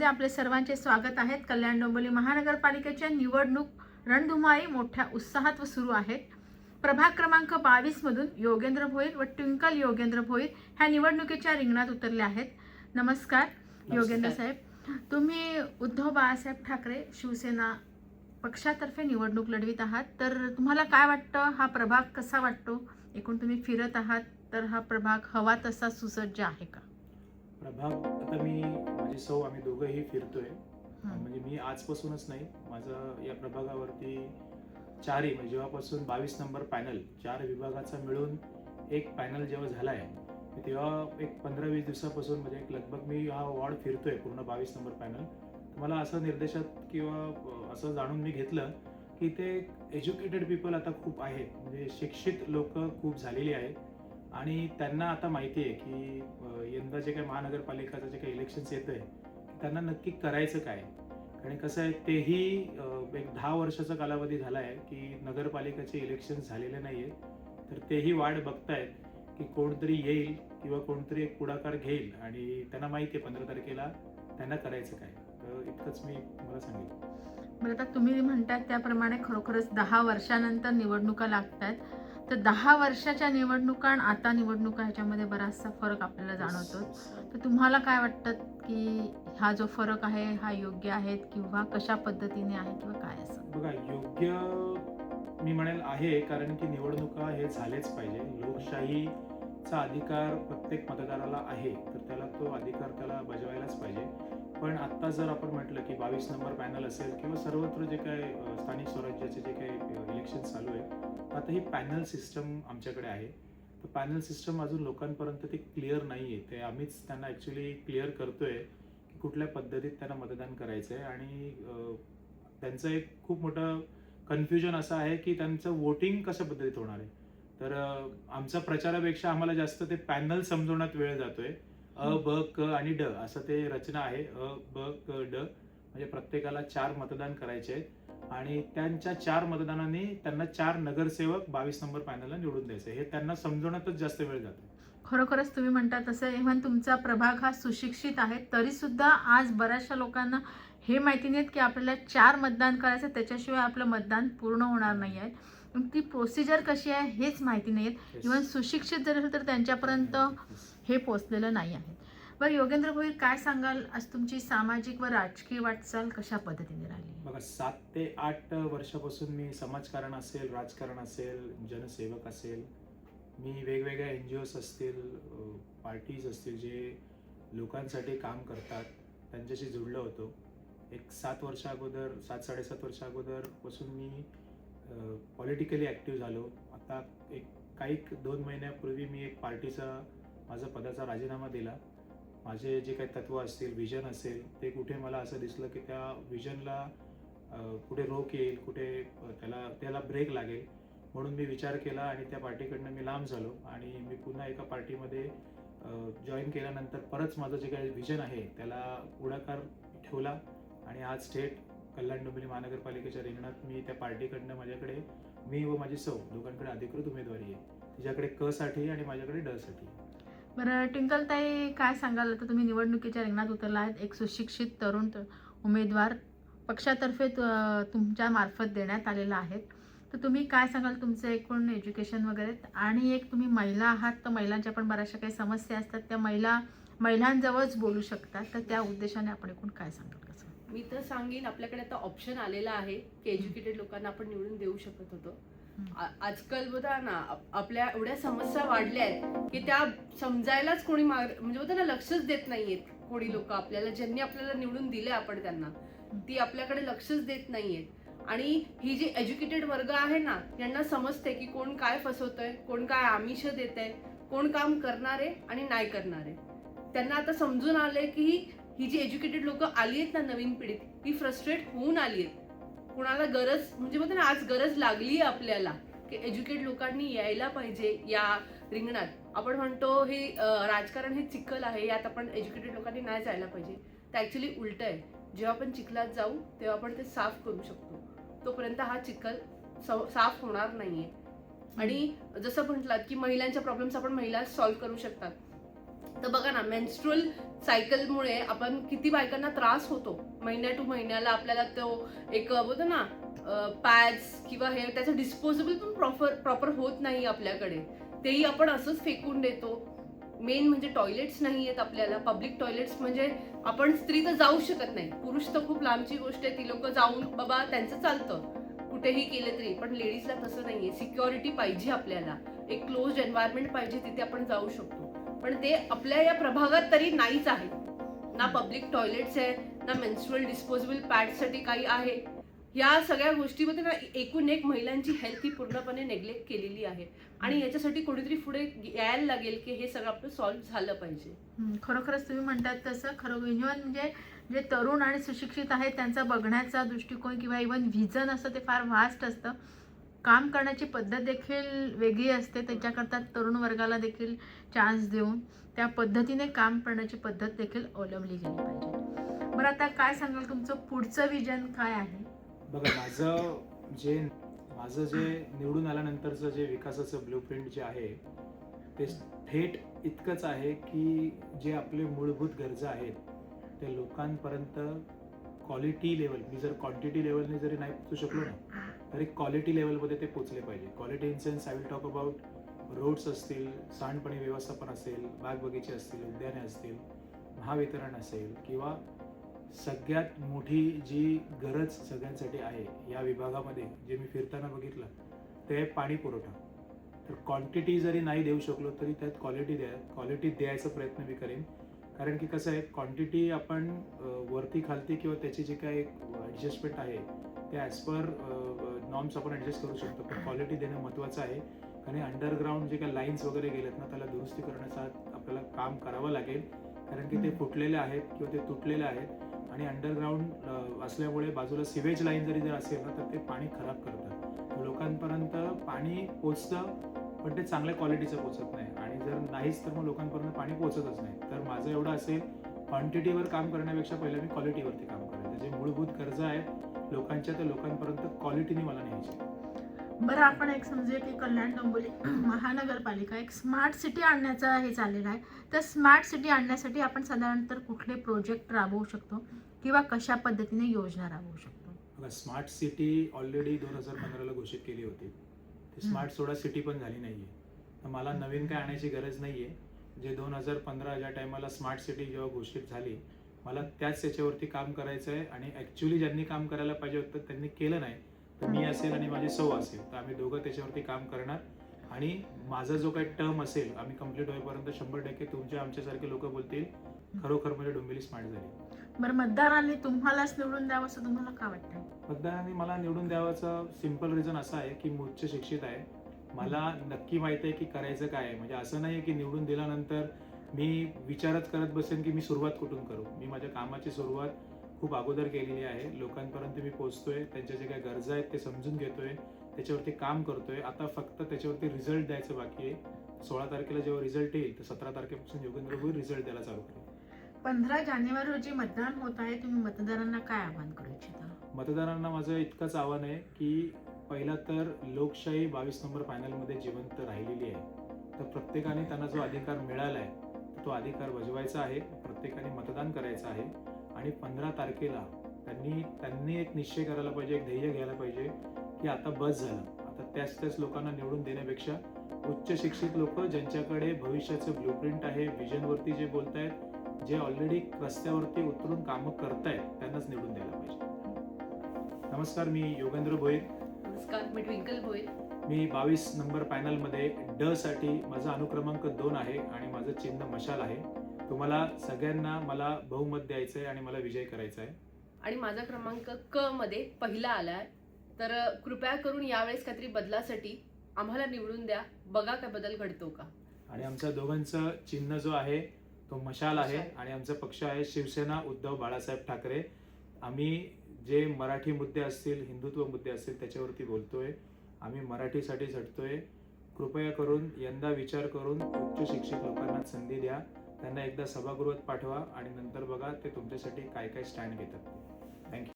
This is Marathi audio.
मध्ये आपले सर्वांचे स्वागत आहे। कल्याण डोंबिवली महानगरपालिकेच्या निवडणूक रणधुमाळी मोठ्या उत्साहात सुरू आहेत। प्रभाग क्रमांक 22 मधून योगेंद्र भोईर व ट्विंकल योगेंद्र भोईर ह्या निवडणुकीच्या रिंगणात उतरले आहेत। नमस्कार योगेंद्र साहेब, तुम्ही उद्धव बाळासाहेब ठाकरे शिवसेना पक्षातर्फे निवडणूक लढवित आहात, तर तुम्हाला काय वाटतं, हा प्रभाग कसा वाटतो? एकूण तुम्ही फिरत आहात तर हा प्रभाग हवा तसा सुसज्ज आहे का? प्रभाग आता माझी सौ आम्ही दोघंही फिरतोय। म्हणजे मी आजपासूनच नाही, माझं या प्रभागावरती चारही म्हणजे जेव्हापासून 22 नंबर पॅनल 4 विभागाचा मिळून एक पॅनल जेव्हा झाला आहे तेव्हा एक 15-20 दिवसापासून म्हणजे एक लगभग मी हा वॉर्ड फिरतोय पूर्ण 22 नंबर पॅनल। मला असं निर्देशात किंवा असं जाणून मी घेतलं की ते एज्युकेटेड पीपल आता खूप आहेत, म्हणजे शिक्षित लोक खूप झालेली आहेत आणि त्यांना आता माहिती आहे की यंदा जे काही महानगरपालिकाचं जे काही इलेक्शन्स येत आहे त्यांना नक्की करायचं काय। आणि कसं आहे, तेही एक 10 वर्षाचा कालावधी झाला आहे की नगरपालिकेचे इलेक्शन्स झालेले नाही आहेत, तर तेही वाट बघतायत की कोणतरी येईल किंवा कोणतरी एक पुढाकार घेईल आणि त्यांना माहिती आहे 15 तारखेला त्यांना करायचं काय। तर इतकंच मी तुम्हाला सांगितलं। बरं, आता तुम्ही म्हणतात त्याप्रमाणे खरोखरच 10 वर्षानंतर निवडणुका लागतात, तर 10 वर्षाच्या निवडणुका आणि आता निवडणुका ह्याच्यामध्ये बराचसा फरक आपल्याला जाणवतो। तर तुम्हाला काय वाटतं की हा जो फरक आहे हा योग्य आहे किंवा कशा पद्धतीने आहे किंवा काय असं? बघा, योग्य मी म्हणेल आहे, कारण की निवडणुका हे झालेच पाहिजे। लोकशाहीचा अधिकार प्रत्येक मतदाराला आहे, तर त्याला तो अधिकार त्याला बजावायलाच पाहिजे। पण आता जर आपण म्हटलं की 22 नंबर पॅनल असेल किंवा सर्वत्र जे काही स्थानिक स्वराज्याचे जे काही इलेक्शन चालू आहे, आता ही पॅनल सिस्टम आमच्याकडे आहे। तर पॅनल सिस्टम अजून लोकांपर्यंत ते क्लिअर नाही आहे, ते आम्हीच त्यांना ॲक्च्युली क्लिअर करतोय की कुठल्या पद्धतीत त्यांना मतदान करायचं आहे। आणि त्यांचं एक खूप मोठं कन्फ्युजन असं आहे की त्यांचं वोटिंग कशा पद्धतीत होणार आहे। तर आमच्या प्रचारापेक्षा आम्हाला जास्त ते पॅनल समजवण्यात वेळ जातोय। अ, ब, क आणि ड असं ते रचना आहे। अ, ब, क, ड म्हणजे प्रत्येकाला 4 मतदान करायचे आहेत आणि त्यांच्या 4 मतदानाने त्यांना 4 नगरसेवक 22 नंबर पॅनलला निवडून द्यायचे। हे त्यांना समजवण्यातच जास्त वेळ जातो। खरोखरच तुम्ही म्हणता तसं इव्हन तुमचा प्रभाग हा सुशिक्षित आहे, तरी सुद्धा आज बऱ्याचशा लोकांना हे माहिती नाहीत की आपल्याला 4 मतदान करायचं, त्याच्याशिवाय आपलं मतदान पूर्ण होणार नाही आहे। ती प्रोसिजर कशी आहे हेच माहिती नाही आहे। इव्हन सुशिक्षित जरी असेल तर त्यांच्यापर्यंत हे पोचलेलं नाही आहे। बरं योगेंद्र भोईर, काय सांगाल, आज तुमची सामाजिक व राजकीय वाटचाल कशा पद्धतीने राहिली? बघा, 7 ते 8 वर्षापासून मी समाजकारण असेल, राजकारण असेल, जनसेवक असेल, मी वेगवेगळ्या NGOs असतील, पार्टीज असतील जे लोकांसाठी काम करतात, त्यांच्याशी जुडलो होतो। एक 7 वर्षा अगोदर 7-7.5 वर्षा अगोदरपासून मी पॉलिटिकली ॲक्टिव्ह झालो। आता एक 2 महिन्यापूर्वी मी एक पार्टीचा माझा पदाचा राजीनामा दिला। माझे जे काही तत्त्व असतील, विजन असेल, ते कुठे मला असं दिसलं की त्या विजनला कुठे रोक येईल, कुठे त्याला ब्रेक लागेल, म्हणून मी विचार केला आणि त्या पार्टीकडनं मी लांब झालो आणि मी पुन्हा एका पार्टीमध्ये जॉईन केल्यानंतर परत माझं जे काही विजन आहे त्याला पुढाकार ठेवला आणि आज थेट कल्याण डोंबिवली महानगरपालिकेच्या रिंगणात मी त्या पार्टीकडनं माझ्याकडे मी व माझी सौ दोघांकडे अधिकृत उमेदवारी आहे। तिच्याकडे क साठी आणि माझ्याकडे ड साठी। बरं ट्विंकलताई, काय सांगाल, आता तुम्ही निवडणुकीच्या रिंगणात उतरला आहेत, एक सुशिक्षित तरुण उमेदवार पक्षातर्फे तुमच्या मार्फत देण्यात आलेला आहे, तर तुम्ही काय सांगाल तुमचं एकूण एज्युकेशन वगैरे? आणि एक तुम्ही महिला आहात, तर महिलांच्या पण बऱ्याचशा काही समस्या असतात, त्या महिलांजवळच बोलू शकतात, तर त्या उद्देशाने आपण एकूण काय सांगाल? कसं मी तर सांगेन, आपल्याकडे आता ऑप्शन आलेला आहे की एज्युकेटेड लोकांना आपण निवडून देऊ शकत होतो। आजकाल बघा ना, आपल्या एवढ्या समस्या वाढल्या आहेत की त्या समजायलाच कोणी म्हणजे बघा ना, लक्षच देत नाहीयेत कोणी लोक आपल्याला, ज्यांनी आपल्याला निवडून दिले आपण त्यांना, ती आपल्याकडे लक्षच देत नाहीयेत। आणि ही जी एज्युकेटेड वर्ग आहे ना, यांना समजते की कोण काय फसवतोय, कोण काय आमिष देत आहे, कोण काम करणारे आणि नाही करणारे। त्यांना आता समजून आलंय की ही जी एज्युकेटेड लोक आली आहेत ना नवीन पिढीत, ही फ्रस्ट्रेट होऊन आली आहेत। कोणाला गरज म्हणजे बघा ना, आज गरज लागली आहे आपल्याला की एज्युकेटेड लोकांनी यायला पाहिजे या रिंगणात। आपण म्हणतो हे राजकारण हे चिखल आहे, यात आपण एज्युकेटेड लोकांनी नाही जायला पाहिजे, तर ॲक्च्युली उलट आहे। जेव्हा आपण चिखलात जाऊ तेव्हा आपण ते साफ करू शकतो, तोपर्यंत हा चिखल साफ होणार नाहीये। आणि जसं म्हटलात की महिलांच्या प्रॉब्लेम्स आपण महिला सॉल्व्ह करू शकतात, तर बघा ना, मेन्स्ट्रुअल सायकलमुळे आपण किती बायकांना त्रास होतो. महिन्या टू महिन्याला आपल्याला तो एक बोलतो ना पॅड्स किंवा हे त्याचं डिस्पोजेबल पण प्रॉपर होत नाही आपल्याकडे. तेही आपण असंच फेकून देतो. मेन म्हणजे टॉयलेट्स नाही आहेत आपल्याला. पब्लिक टॉयलेट्स म्हणजे आपण स्त्री तर जाऊ शकत नाही. पुरुष तर खूप लांबची गोष्ट आहे, ती लोक जाऊन बाबा त्यांचं चालतं कुठेही केले तरी. पण लेडीजला तसं नाहीये. सिक्युरिटी पाहिजे आपल्याला, एक क्लोज्ड एन्व्हायरमेंट पाहिजे, तिथे आपण जाऊ शकतो. पण ते आपल्या या प्रभागात तरी नाहीच आहे. ना पब्लिक टॉयलेट्स आहे, ना मेन्स्ट्रुअल डिस्पोजेबल पॅडसाठी काही आहे. या सगळ्या गोष्टीमध्ये ना एकूण एक महिलांची हेल्थ ही पूर्णपणे नेग्लेक्ट केलेली आहे. आणि याच्यासाठी कोणीतरी पुढे यायला लागेल की हे सगळं आपलं सॉल्व्ह झालं पाहिजे. खरोखरच तुम्ही म्हणतात तसं खरं इव्हन म्हणजे जे तरुण आणि सुशिक्षित आहेत त्यांचा बघण्याचा दृष्टिकोन किंवा इव्हन व्हिजन असतं ते फार व्हास्ट असतं. काम करण्याची पद्धत देखील वेगळी असते. त्याच्याकरता तरुण वर्गाला देखील चान्स देऊन त्या पद्धतीने काम करण्याची पद्धत देखील अवलंबली गेली पाहिजे. बरं, आता काय सांगाल, तुमचं पुढचं विजन काय आहे? बघा, माझं जे निवडून आल्यानंतरचं जे विकासाचं ब्लूप्रिंट जे आहे ते थेट इतकंच आहे की जे आपले मूलभूत गरजा आहेत ते लोकांपर्यंत क्वालिटी लेवल, मी जर क्वांटिटी लेवलने जरी नाही पोचू शकलो ना तरी क्वालिटी लेवलमध्ये ते पोचले पाहिजे. Quality in sense I will talk about roads असतील, सांडपाणी व्यवस्थापन असेल, बागबगीचे असतील, उद्याने असतील, महावितरण असेल, किंवा सगळ्यात मोठी जी गरज सगळ्यांसाठी आहे या विभागामध्ये जे मी फिरताना बघितलं ते आहे पाणी पुरवठा. तर क्वांटिटी जरी नाही देऊ शकलो तरी त्यात क्वालिटी द्यायचा प्रयत्न मी करेन. कारण की कसं आहे, क्वांटिटी आपण वरती खालती किंवा त्याची जी काही ॲडजस्टमेंट आहे ते ॲज पर नॉर्म्स आपण ॲडजस्ट करू शकतो. पण क्वालिटी देणं महत्त्वाचं आहे. कारण अंडरग्राऊंड जे काही लाईन्स वगैरे गेलेत ना त्याला दुरुस्ती करण्याचा आपल्याला काम करावं लागेल. कारण की ते फुटलेले आहेत किंवा ते तुटलेले आहेत आणि अंडरग्राऊंड असल्यामुळे बाजूला सिवेज लाईन जरी असेल ना तर ते पाणी खराब करतात. लोकांपर्यंत पाणी पोचतं पण ते चांगल्या क्वालिटीचं पोचत नाही. आणि जर नाहीच तर मग लोकांपर्यंत पाणी पोचतच नाही. तर माझं एवढं असेल, क्वांटिटीवर काम करण्यापेक्षा पहिलं मी क्वालिटीवरती काम करेन. जे मूलभूत गरजा आहेत लोकांच्या त्या लोकांपर्यंत क्वालिटीने मला न्यायची. बरं, आपण एक समजूया की कल्याण डोंबिवली महानगरपालिका एक स्मार्ट सिटी आणण्याचा हे चाललेलं आहे. तर स्मार्ट सिटी आणण्यासाठी आपण साधारणतः कुठले प्रोजेक्ट राबवू शकतो किंवा कशा पद्धतीने योजना राबवू शकतो? बघा, स्मार्ट सिटी ऑलरेडी 2015ला घोषित केली होती. ती स्मार्ट सोडा सिटी पण झाली नाहीये. तर मला नवीन काय आणायची गरज नाहीये. जे 2015 ज्या टायमाला स्मार्ट सिटी जेव्हा घोषित झाली मला त्याच्यावरती काम करायचं आहे. आणि ॲक्च्युली ज्यांनी काम करायला पाहिजे होतं त्यांनी केलं नाही. तर मी असेल आणि माझी सौ असेल तर आम्ही दोघं त्याच्यावरती काम करणार. आणि माझा जो काही टर्म असेल आम्ही कंप्लीट होईपर्यंत 100% तुमच्या आमच्यासारखे लोक बोलतील खरोखर म्हणजे डोंबिवली स्मार्ट झाली. बरं, मतदारांनी तुम्हालाच निवडून द्यावं असं तुम्हाला का वाटतं? मतदारांनी मला निवडून द्यावाचं सिम्पल रिझन असं आहे की मी उच्च शिक्षित आहे. मला नक्की माहिती आहे की करायचं काय आहे. म्हणजे असं नाही की निवडून दिल्यानंतर मी विचारच करत बसेन की मी सुरुवात कुठून करू. मी माझ्या कामाची सुरुवात खूप अगोदर केलेली आहे. लोकांपर्यंत मी पोहोचतोय, त्यांच्या जे काही गरजा आहेत ते समजून घेतोय, त्याच्यावरती काम करतोय. आता फक्त त्याच्यावरती रिझल्ट द्यायचं बाकी आहे. 16 तारखेला जेव्हा रिझल्ट येईल तर 17 तारखेपासून योगेंद्र भोईर रिझल्ट द्यायला चालू करेल. 15 जानेवारी रोजी मतदान होत आहे. तुम्ही मतदारांना काय आवाहन करू इच्छिता? मतदारांना माझं इतकंच आव्हान आहे की पहिला तर लोकशाही 22 नंबर पॅनलमध्ये जिवंत राहिलेली आहे. तर प्रत्येकाने त्यांना जो अधिकार मिळाला आहे तो अधिकार बजवायचा आहे. प्रत्येकाने मतदान करायचं आहे. आणि 15 तारखेला त्यांनी एक निश्चय करायला पाहिजे, एक ध्येय घ्यायला पाहिजे की आता बस झालं. आता त्याच लोकांना निवडून देण्यापेक्षा उच्च शिक्षित लोक ज्यांच्याकडे भविष्याचं ब्लूप्रिंट आहे, विजनवरती जे बोलत आहेत, जे ऑलरेडी रस्त्यावरती उतरून कामं करतायत त्यांनाच निवडून द्यायला पाहिजे. नमस्कार, मी योगेंद्र भोईर. नमस्कार, मी ट्विंकल भोईर. मी 22 नंबर पॅनलमध्ये ड साठी माझा अनुक्रमांक 2 आहे आणि माझं चिन्ह मशाल आहे. तुम्हाला सगळ्यांना मला बहुमत द्यायचं आहे आणि मला विजय करायचा आहे. आणि माझा क्रमांक क मध्ये पहिला आलाय. तर कृपया करून यावेळेस काहीतरी बदलासाठी आम्हाला निवडून द्या. बघा काय बदल घडतो का. आणि आमच्या दोघांचं चिन्ह जो आहे तो मशाल आहे आणि आमचा पक्ष आहे शिवसेना उद्धव बाळासाहेब ठाकरे. आम्ही जे मराठी मुद्दे असतील, हिंदुत्व मुद्दे असतील त्याच्यावरती बोलतोय. आम्ही मराठीसाठी झटतोय. कृपया करून यंदा विचार करून उच्च शिक्षित लोकांना संधी द्या. त्यांना एकदा सभागृहात पाठवा आणि नंतर बघा ते तुमच्यासाठी काय काय स्टँड घेतात.